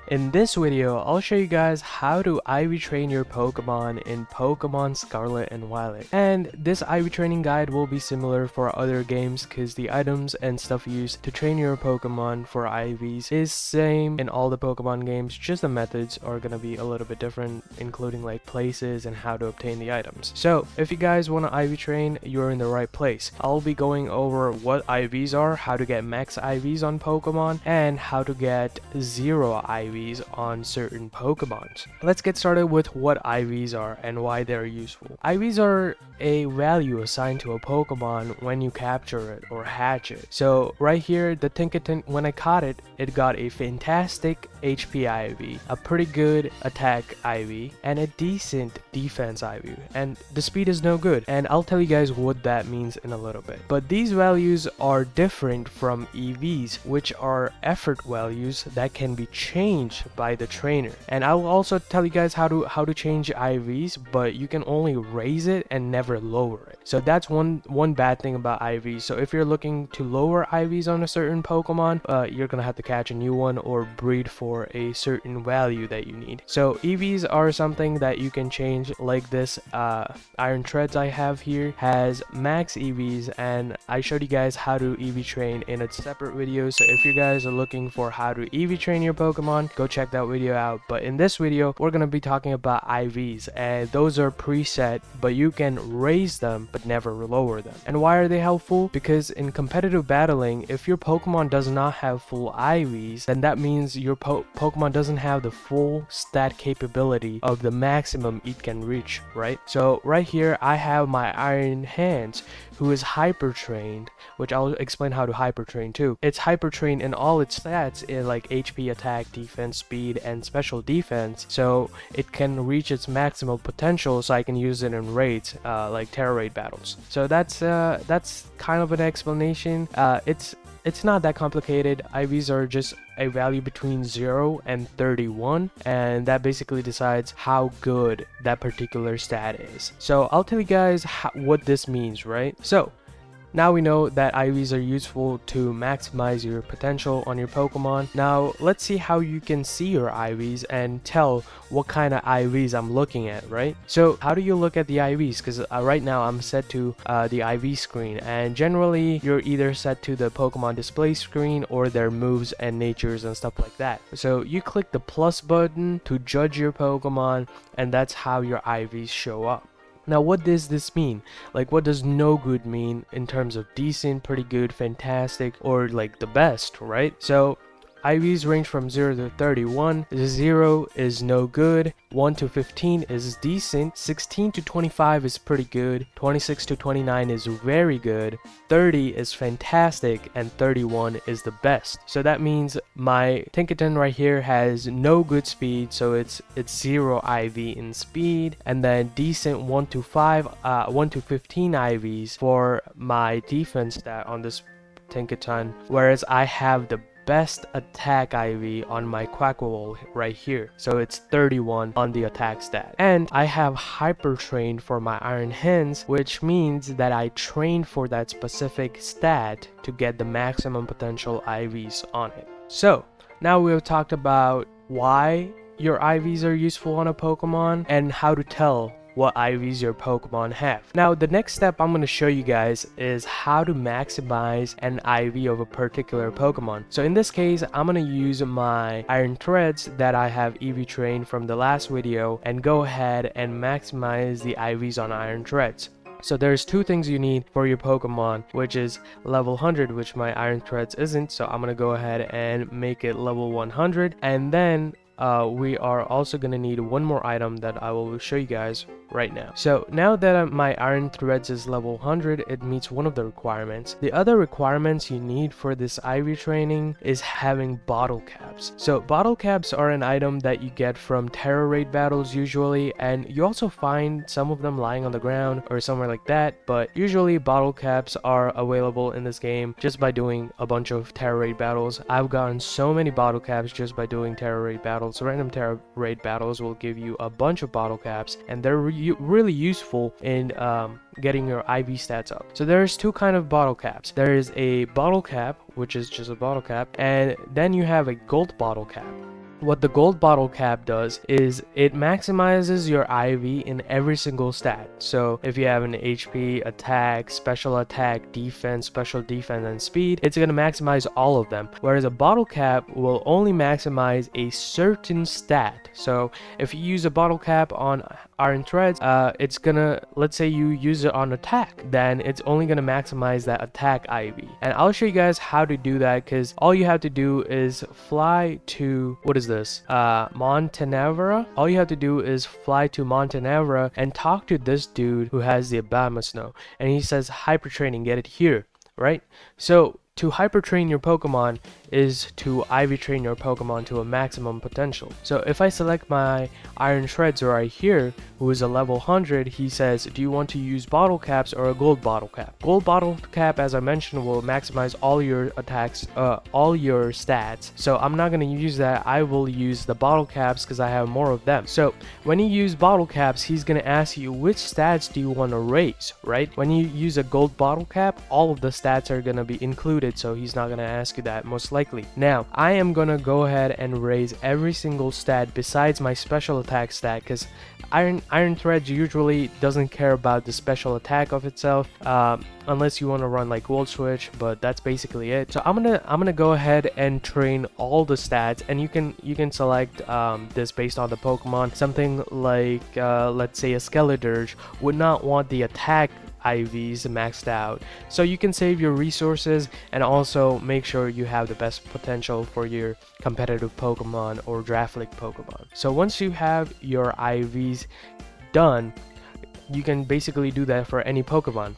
In this video, I'll show you guys how to IV train your Pokemon in Pokemon Scarlet and Violet. And this IV training guide will be similar for other games because the items and stuff used to train your Pokemon for IVs is same in all the Pokemon games, just the methods are gonna be a little bit different, including like places and how to obtain the items. So if you guys want to IV train, you're in the right place. I'll be going over what IVs are, how to get Max IVs on Pokemon, and how to get zero IVs on certain Pokemons. Let's get started with what IVs are and why they're useful. IVs are a value assigned to a Pokemon when you capture it or hatch it. So right here, the Tinkaton, when I caught it, it got a fantastic HP IV, a pretty good attack IV, and a decent defense IV. And the speed is no good. And I'll tell you guys what that means in a little bit. But these values are different from EVs, which are effort values that can be changed by the trainer. And I will also tell you guys how to change IVs, but you can only raise it and never lower it. So that's one bad thing about IVs. So if you're looking to lower IVs on a certain Pokemon, you're gonna have to catch a new one or breed for a certain value that you need. So EVs are something that you can change, like this Iron Treads I have here has Max EVs, and I showed you guys how to EV train in a separate video. So if you guys are looking for how to EV train your Pokemon, go check that video out. But in this video, we're gonna be talking about IVs, and those are preset, but you can raise them but never lower them. And why are they helpful? Because in competitive battling, if your Pokemon does not have full IVs, then that means your Pokemon doesn't have the full stat capability of the maximum it can reach, right? So right here, I have my Iron Hands, who is hyper trained, which I'll explain how to hyper train too. It's hyper trained in all its stats in like HP, attack, defense, speed, and special defense, so it can reach its maximal potential, so I can use it in raids, like Terra Raid battles. So that's kind of an explanation. It's not that complicated. IVs are just a value between 0 and 31, and that basically decides how good that particular stat is. So I'll tell you guys what this means, right? So now we know that IVs are useful to maximize your potential on your Pokemon. Now let's see how you can see your IVs and tell what kind of IVs I'm looking at, right? So how do you look at the IVs? Because right now I'm set to the IV screen, and generally you're either set to the Pokemon display screen or their moves and natures and stuff like that. So you click the plus button to judge your Pokemon, and that's how your IVs show up. Now what does this mean? Like, what does no good mean in terms of decent, pretty good, fantastic, or like the best, right? So IVs range from 0 to 31. 0 is no good, 1 to 15 is decent, 16 to 25 is pretty good, 26 to 29 is very good, 30 is fantastic, and 31 is the best. So that means my Tinkaton right here has no good speed, so it's 0 IV in speed, and then decent 1 to 15 IVs for my defense stat on this Tinkaton, whereas I have the best attack IV on my Quackable right here, so it's 31 on the attack stat. And I have hyper trained for my Iron Hands, which means that I trained for that specific stat to get the maximum potential IVs on it. So now we've talked about why your IVs are useful on a Pokemon and how to tell what IVs your Pokemon have. Now the next step I'm going to show you guys is how to maximize an IV of a particular Pokemon. So in this case, I'm going to use my Iron Threads that I have EV trained from the last video and go ahead and maximize the IVs on Iron Threads. So there's two things you need for your Pokemon, which is level 100, which my Iron Threads isn't, so I'm going to go ahead and make it level 100, and then we are also going to need one more item that I will show you guys right now. So now that my Iron Threads is level 100, it meets one of the requirements. The other requirements you need for this IV training is having bottle caps. So bottle caps are an item that you get from Terra Raid battles usually, and you also find some of them lying on the ground or somewhere like that, but usually bottle caps are available in this game just by doing a bunch of Terra Raid battles. I've gotten so many bottle caps just by doing Terra Raid battles. Random Terra Raid battles will give you a bunch of bottle caps, and they're really useful in getting your IV stats up. So there's two kind of bottle caps. There is a bottle cap, which is just a bottle cap, and then you have a gold bottle cap. what the gold bottle cap does is it maximizes your IV in every single stat. So if you have an HP, attack, special attack, defense, special defense, and speed, it's going to maximize all of them. Whereas a bottle cap will only maximize a certain stat. So if you use a bottle cap on iron threads, it's gonna, let's say you use it on attack, then it's only gonna maximize that attack IV. And I'll show you guys how to do that, because all you have to do is fly to, what is this, Montenevra. All you have to do is fly to Montenevra and talk to this dude who has the Obama Snow, and he says hyper training, get it here, right? So to hyper train your Pokemon is to IV train your Pokemon to a maximum potential. So if I select my Iron Shreds right here, who is a level 100, he says, do you want to use bottle caps or a gold bottle cap? Gold bottle cap, as I mentioned, will maximize all your attacks, all your stats. So I'm not going to use that. I will use the bottle caps because I have more of them. So when you use bottle caps, he's going to ask you which stats do you want to raise, right? When you use a gold bottle cap, all of the stats are going to be included, so he's not going to ask you that most likely. Now, I am going to go ahead and raise every single stat besides my special attack stat, because Iron Threads usually doesn't care about the special attack of itself, unless you want to run like Gold Switch, but that's basically it. So I'm gonna go ahead and train all the stats, and you can select this based on the Pokemon. Something like let's say a Skeledirge would not want the attack IVs maxed out, so you can save your resources and also make sure you have the best potential for your competitive Pokemon or Draft League Pokemon. So once you have your IVs done, you can basically do that for any Pokemon.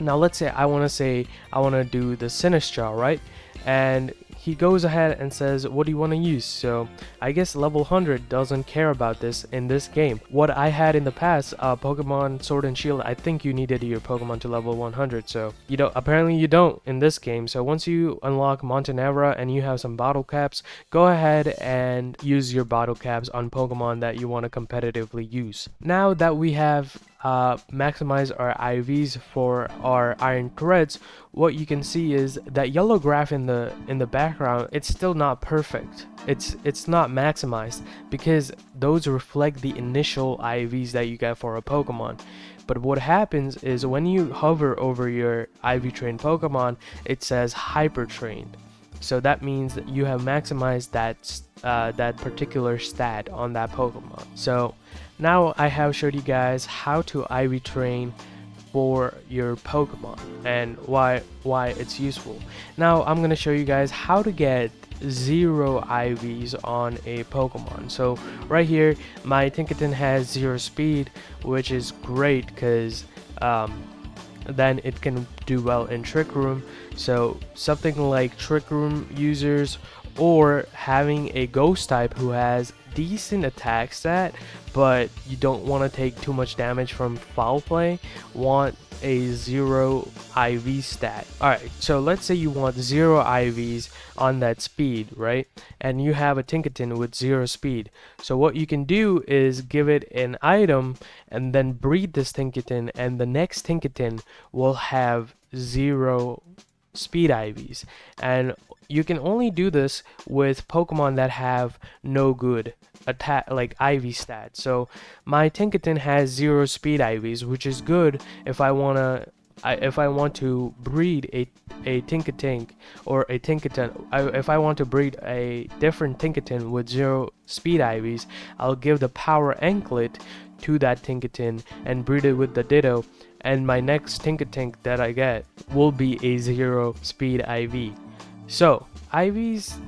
Now let's say I want to do the Sinistral, right? And he goes ahead and says, what do you want to use? So I guess level 100 doesn't care about this in this game. What I had in the past, Pokemon Sword and Shield, I think you needed your Pokemon to level 100. So apparently you don't in this game. So once you unlock Montenevra and you have some bottle caps, go ahead and use your bottle caps on Pokemon that you want to competitively use. Now that we have maximize our IVs for our Iron Threads, what you can see is that yellow graph in the background, it's still not perfect. It's not maximized because those reflect the initial IVs that you get for a Pokemon. But what happens is when you hover over your IV trained Pokemon, it says hyper trained. So that means that you have maximized that particular stat on that Pokemon. So now I have showed you guys how to IV train for your Pokemon and why it's useful. Now I'm gonna show you guys how to get 0 IVs on a Pokemon. So right here, my Tinkaton has 0 speed, which is great because then it can do well in Trick Room. So something like Trick Room users, or having a Ghost type who has decent attack stat, but you don't want to take too much damage from foul play, want a 0 IV stat. Alright, so let's say you want 0 IVs on that speed, right? And you have a Tinkaton with 0 speed. So what you can do is give it an item and then breed this Tinkaton, and the next Tinkaton will have 0 speed IVs. And you can only do this with Pokemon that have no good attack, like IV stats. So my Tinkaton has 0 speed IVs, which is good if I want to breed a Tinkatink or a Tinkaton. If I want to breed a different Tinkaton with 0 speed IVs, I'll give the power anklet to that Tinkaton and breed it with the Ditto, and my next Tinkatink that I get will be a 0 speed IV. So IVs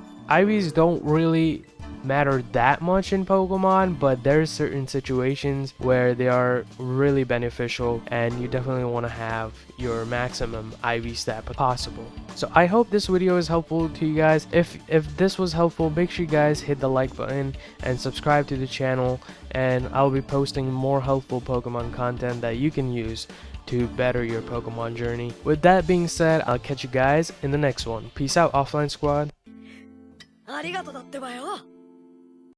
don't really matter that much in Pokemon, but there's certain situations where they are really beneficial, and you definitely want to have your maximum IV stat possible. So I hope this video is helpful to you guys. If this was helpful, make sure you guys hit the like button and subscribe to the channel, and I'll be posting more helpful Pokemon content that you can use to better your Pokemon journey. With that being said, I'll catch you guys in the next one. Peace out, Offline Squad. ありがとうだってばよ。